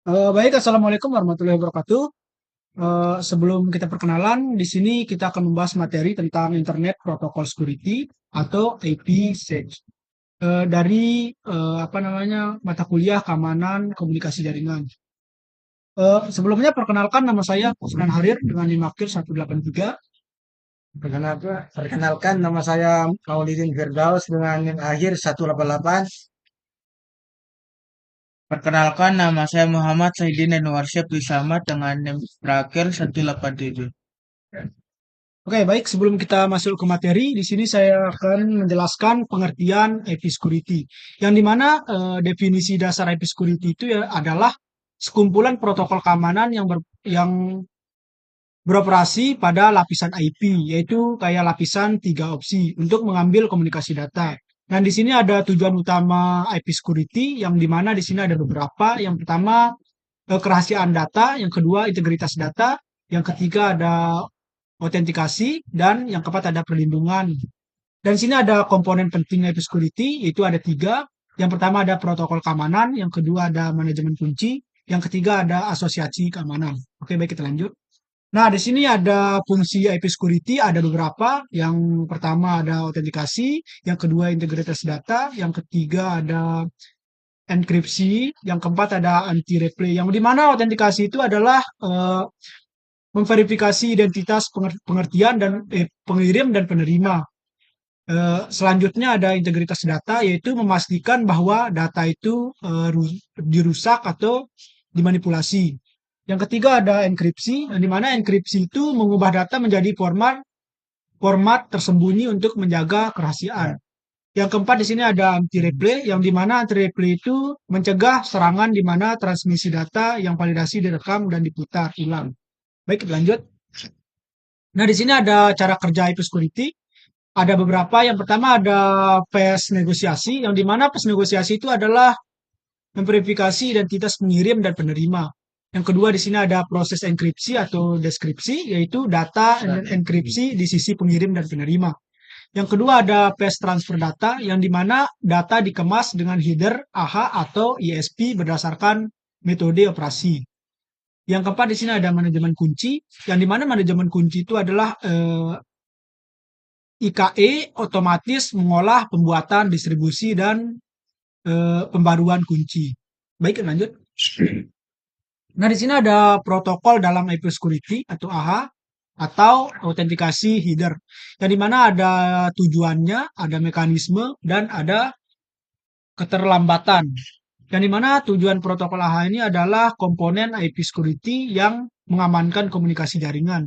Baik, Assalamualaikum warahmatullahi wabarakatuh. Sebelum kita perkenalan, di sini kita akan membahas materi tentang Internet Protocol Security atau IPsec dari apa namanya mata kuliah keamanan komunikasi jaringan. Sebelumnya perkenalkan nama saya Kusnan Harir dengan NIM Akil 183. Perkenalkan nama saya Maulidin Firdaus dengan NIM akhir 188. Perkenalkan, nama saya Muhammad Saidin Anwarsyah Samad dengan NIM terakhir 187. Oke, baik. Sebelum kita masuk ke materi, di sini saya akan menjelaskan pengertian IP security. Yang dimana definisi dasar IP security itu ya adalah sekumpulan protokol keamanan yang beroperasi pada lapisan IP, yaitu kayak lapisan tiga opsi untuk mengambil komunikasi data. Dan di sini ada tujuan utama IP security, yang dimana di sini ada beberapa. Yang pertama kerahasiaan data, yang kedua integritas data, yang ketiga ada autentikasi, dan yang keempat ada perlindungan. Dan di sini ada komponen penting IP security, yaitu ada tiga. Yang pertama ada protokol keamanan, yang kedua ada manajemen kunci, yang ketiga ada asosiasi keamanan. Oke, baik kita lanjut. Nah, di sini ada fungsi IP security, ada beberapa. Yang pertama ada autentikasi, yang kedua integritas data, yang ketiga ada enkripsi, yang keempat ada anti replay. Yang dimana autentikasi itu adalah memverifikasi identitas pengertian dan pengirim dan penerima. Selanjutnya ada integritas data, yaitu memastikan bahwa data itu dirusak atau dimanipulasi. Yang ketiga ada enkripsi, di mana enkripsi itu mengubah data menjadi format tersembunyi untuk menjaga kerahasiaan. Yang keempat di sini ada anti replay, yang di mana anti replay itu mencegah serangan di mana transmisi data yang validasi direkam dan diputar ulang. Baik, lanjut. Nah, di sini ada cara kerja IP security. Ada beberapa. Yang pertama ada phase negosiasi, yang di mana phase negosiasi itu adalah memverifikasi identitas pengirim dan penerima. Yang kedua di sini ada proses enkripsi atau deskripsi, yaitu data enkripsi di sisi pengirim dan penerima. Yang kedua ada phase transfer data, yang di mana data dikemas dengan header AHA atau ISP berdasarkan metode operasi. Yang keempat di sini ada manajemen kunci, yang di mana manajemen kunci itu adalah IKE otomatis mengolah pembuatan, distribusi, dan pembaruan kunci. Baik, lanjut. Nah, di sini ada protokol dalam IP security atau AHA atau autentikasi header. Yang dimana ada tujuannya, ada mekanisme, dan ada keterlambatan. Yang dimana tujuan protokol AHA ini adalah komponen IP security yang mengamankan komunikasi jaringan.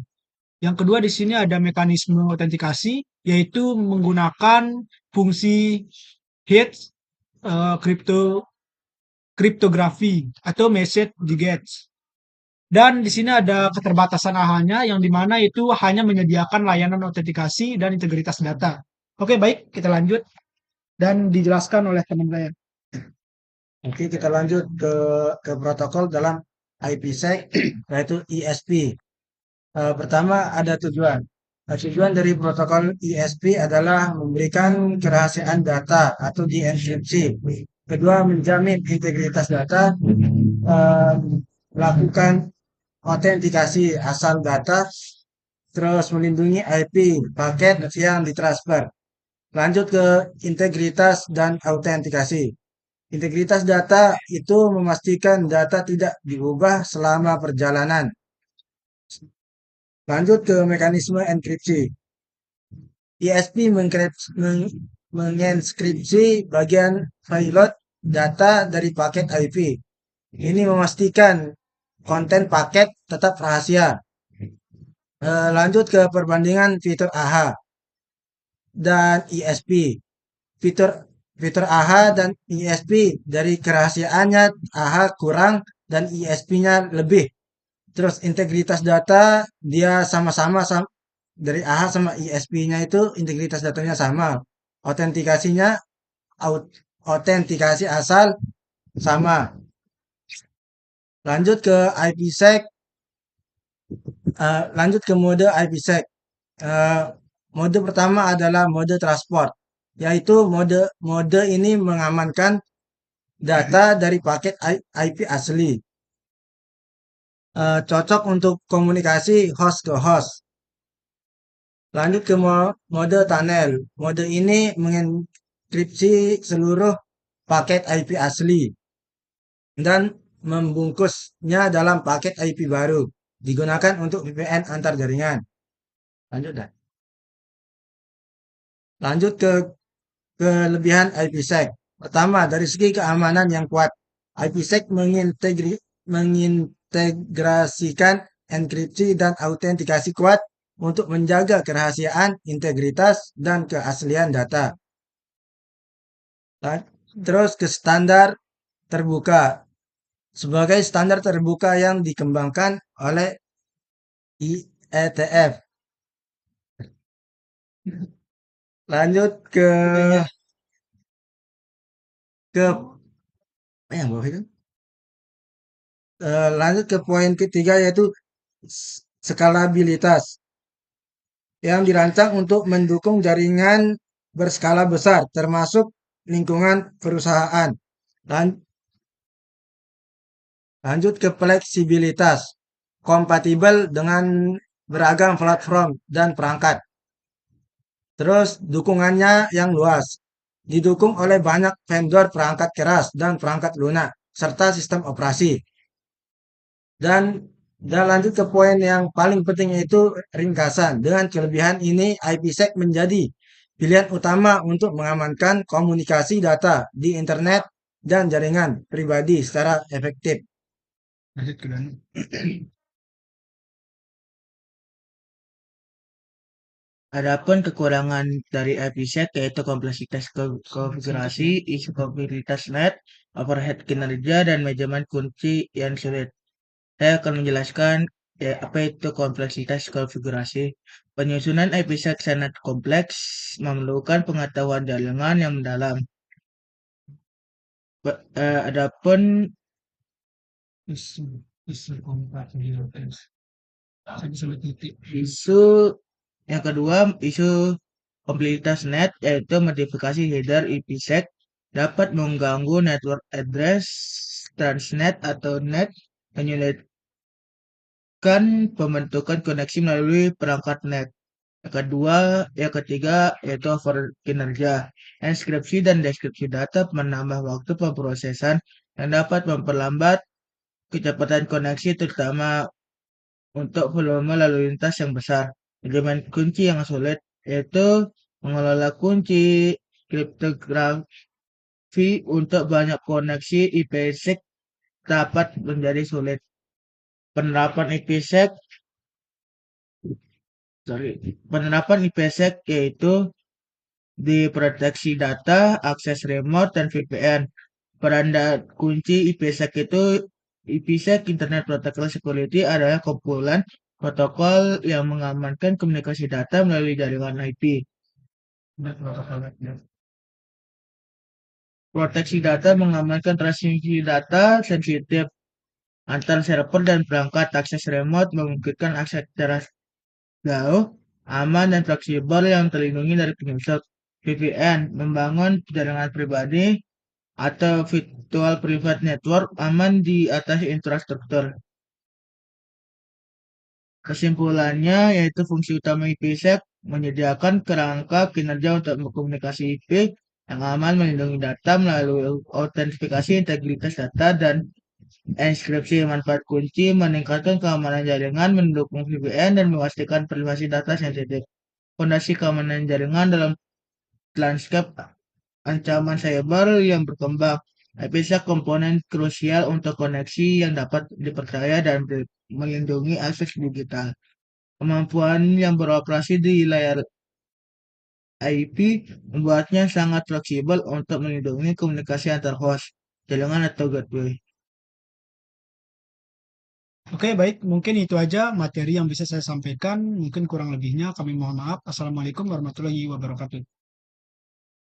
Yang kedua di sini ada mekanisme autentikasi, yaitu menggunakan fungsi head kriptografi atau message digest. Dan di sini ada keterbatasan AHA-nya, yang dimana itu hanya menyediakan layanan autentikasi dan integritas data. Oke, baik, kita lanjut dan dijelaskan oleh teman saya. Oke, kita lanjut ke protokol dalam IPsec yaitu ISP. Pertama ada tujuan. Tujuan dari protokol ISP adalah memberikan kerahasiaan data atau dienkripsi. Kedua, menjamin integritas data, eh, melakukan autentikasi asal data, terus melindungi IP paket yang ditransfer. Lanjut ke integritas dan autentikasi. Integritas data itu memastikan data tidak diubah selama perjalanan. Lanjut ke mekanisme enkripsi. ISP menginskripsi bagian payload data dari paket IP. Ini memastikan konten paket tetap rahasia. Lanjut ke perbandingan fitur AHA dan ISP. Fitur fitur AHA dan ISP dari kerahasiaannya AHA kurang dan ISP-nya lebih. Terus integritas data dia sama-sama dari AHA sama ISP-nya itu integritas datanya sama. Autentikasinya autentikasi asal sama. Lanjut ke IPsec, lanjut ke mode IPsec. Eh, Mode pertama adalah mode transport, yaitu mode ini mengamankan data dari paket IP asli. cocok untuk komunikasi host ke host. Lanjut ke mode tunnel. Mode ini mengenkripsi seluruh paket IP asli dan membungkusnya dalam paket IP baru. Digunakan untuk VPN antar jaringan. Lanjut dah. Lanjut ke kelebihan IPsec. Pertama, dari segi keamanan yang kuat. IPsec mengintegrasikan enkripsi dan autentikasi kuat untuk menjaga kerahasiaan, integritas, dan keaslian data. Terus ke standar terbuka. Sebagai standar terbuka yang dikembangkan oleh IETF. Lanjut ke apa yang bawah itu? Lanjut ke poin ketiga yaitu skalabilitas yang dirancang untuk mendukung jaringan berskala besar termasuk lingkungan perusahaan. Lanjut ke fleksibilitas, kompatibel dengan beragam platform dan perangkat. Terus dukungannya yang luas, didukung oleh banyak vendor perangkat keras dan perangkat lunak serta sistem operasi. Dan lanjut ke poin yang paling penting yaitu ringkasan. Dengan kelebihan ini, IPsec menjadi pilihan utama untuk mengamankan komunikasi data di internet dan jaringan pribadi secara efektif. Lanjut ke Danu. Adapun kekurangan dari IPsec yaitu kompleksitas konfigurasi, isu kompleksitas net, overhead kinerja, dan manajemen kunci yang sulit. Saya akan menjelaskan apa itu kompleksitas konfigurasi. Penyusunan IPsec sangat kompleks, memerlukan pengetahuan jaringan yang mendalam. Adapun Isu kompatibilitas. isu yang kedua, isu kompleksitas net yaitu modifikasi header IPsec dapat mengganggu network address transnet atau net, menyulitkan pembentukan koneksi melalui perangkat net. Yang ketiga yaitu over kinerja. Enskripsi dan deskripsi data menambah waktu pemrosesan yang dapat memperlambat kecepatan koneksi terutama untuk volume lalu lintas yang besar. Manajemen kunci yang sulit yaitu mengelola kunci kriptografi untuk banyak koneksi IPsec dapat menjadi sulit. Penerapan IPsec yaitu diproteksi data, akses remote, dan VPN. Peran kunci IPsec itu IPsec Internet Protocol Security adalah kumpulan protokol yang mengamankan komunikasi data melalui jaringan IP. Proteksi data mengamankan transmisi data sensitif antar server dan perangkat. Akses remote memungkinkan akses jarak jauh, aman, dan fleksibel yang terlindungi dari penyusup. VPN membangun jaringan pribadi atau virtual private network aman di atas infrastruktur. Kesimpulannya yaitu fungsi utama IPsec menyediakan kerangka kinerja untuk komunikasi IP yang aman, melindungi data melalui autentifikasi integritas data dan enskripsi. Manfaat kunci meningkatkan keamanan jaringan, mendukung VPN, dan memastikan privasi data sensitif. Fondasi keamanan jaringan dalam landscape ancaman cyber yang berkembang. IPsec komponen krusial untuk koneksi yang dapat dipercaya dan melindungi akses digital. Kemampuan yang beroperasi di layar IP membuatnya sangat fleksibel untuk melindungi komunikasi antar host, jaringan, atau gateway. Oke, baik. Mungkin itu aja materi yang bisa saya sampaikan. Mungkin kurang lebihnya kami mohon maaf. Assalamualaikum warahmatullahi wabarakatuh.